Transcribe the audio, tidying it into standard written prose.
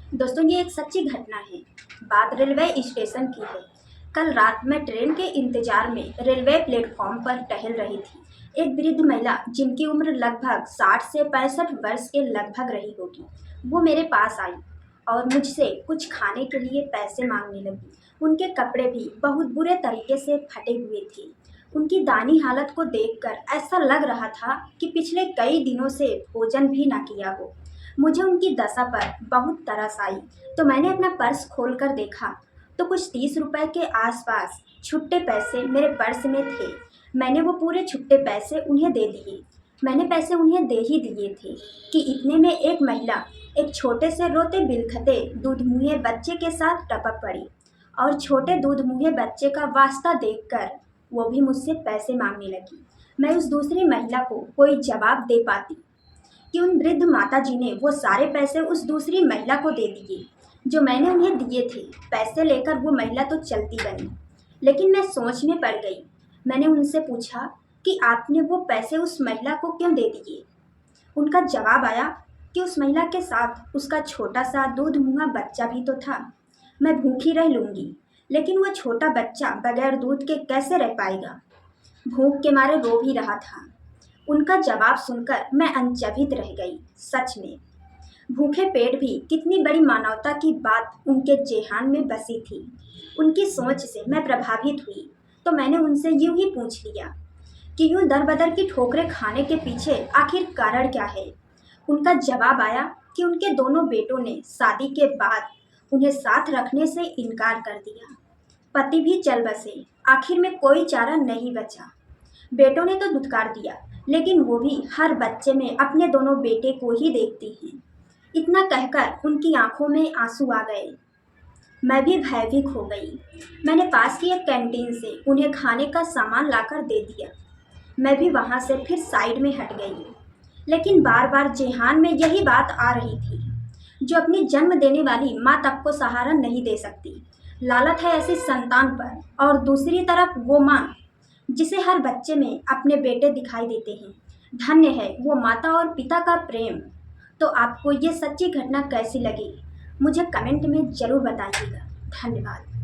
दोस्तों, ये एक सच्ची घटना है। बात रेलवे स्टेशन की है। कल रात मैं ट्रेन के इंतजार में रेलवे प्लेटफॉर्म पर टहल रही थी। एक वृद्ध महिला जिनकी उम्र लगभग 60 से 65 वर्ष के लगभग रही होगी, वो मेरे पास आई और मुझसे कुछ खाने के लिए पैसे मांगने लगी। उनके कपड़े भी बहुत बुरे तरीके से फटे हुए थे। उनकी दानी हालत को देखकर ऐसा लग रहा था कि पिछले कई दिनों से भोजन भी ना किया हो। मुझे उनकी दशा पर बहुत तरस आई, तो मैंने अपना पर्स खोलकर देखा तो कुछ 30 रुपए के आसपास छुट्टे पैसे मेरे पर्स में थे। मैंने वो पूरे छुट्टे पैसे उन्हें दे दिए। मैंने पैसे उन्हें दे ही दिए थे कि इतने में एक महिला एक छोटे से रोते बिलखते दूध मुँहे बच्चे के साथ टपक पड़ी और छोटे दूध मुँहे बच्चे का वास्ता देखकर वो भी मुझसे पैसे मांगने लगी। मैं उस दूसरी महिला को कोई जवाब दे पाती कि उन वृद्ध माताजी ने वो सारे पैसे उस दूसरी महिला को दे दिए जो मैंने उन्हें दिए थे। पैसे लेकर वो महिला तो चलती बनी, लेकिन मैं सोच में पड़ गई। मैंने उनसे पूछा कि आपने वो पैसे उस महिला को क्यों दे दिए। उनका जवाब आया कि उस महिला के साथ उसका छोटा सा दूध मुँहा बच्चा भी तो था। मैं भूखी रह लूँगी, लेकिन वो छोटा बच्चा बगैर दूध के कैसे रह पाएगा। भूख के मारे रो भी रहा था। उनका जवाब सुनकर मैं अचंभित रह गई। सच में भूखे पेट भी कितनी बड़ी मानवता की बात उनके जेहान में बसी थी। उनकी सोच से मैं प्रभावित हुई, तो मैंने उनसे यूं ही पूछ लिया कि यूं दर बदर की ठोकरें खाने के पीछे आखिर कारण क्या है। उनका जवाब आया कि उनके दोनों बेटों ने शादी के बाद उन्हें साथ रखने से इनकार कर दिया। पति भी चल बसे, आखिर में कोई चारा नहीं बचा। बेटों ने तो धुतकार दिया, लेकिन वो भी हर बच्चे में अपने दोनों बेटे को ही देखती हैं। इतना कहकर उनकी आंखों में आंसू आ गए। मैं भी भयभीत हो गई। मैंने पास की एक कैंटीन से उन्हें खाने का सामान लाकर दे दिया। मैं भी वहाँ से फिर साइड में हट गई, लेकिन बार बार जेहान में यही बात आ रही थी, जो अपनी जन्म देने वाली माँ तक को सहारा नहीं दे सकती। लालत है ऐसी संतान पर, और दूसरी तरफ वो माँ जिसे हर बच्चे में अपने बेटे दिखाई देते हैं। धन्य है वो माता और पिता का प्रेम। तो आपको ये सच्ची घटना कैसी लगी, मुझे कमेंट में ज़रूर बताइएगा। धन्यवाद।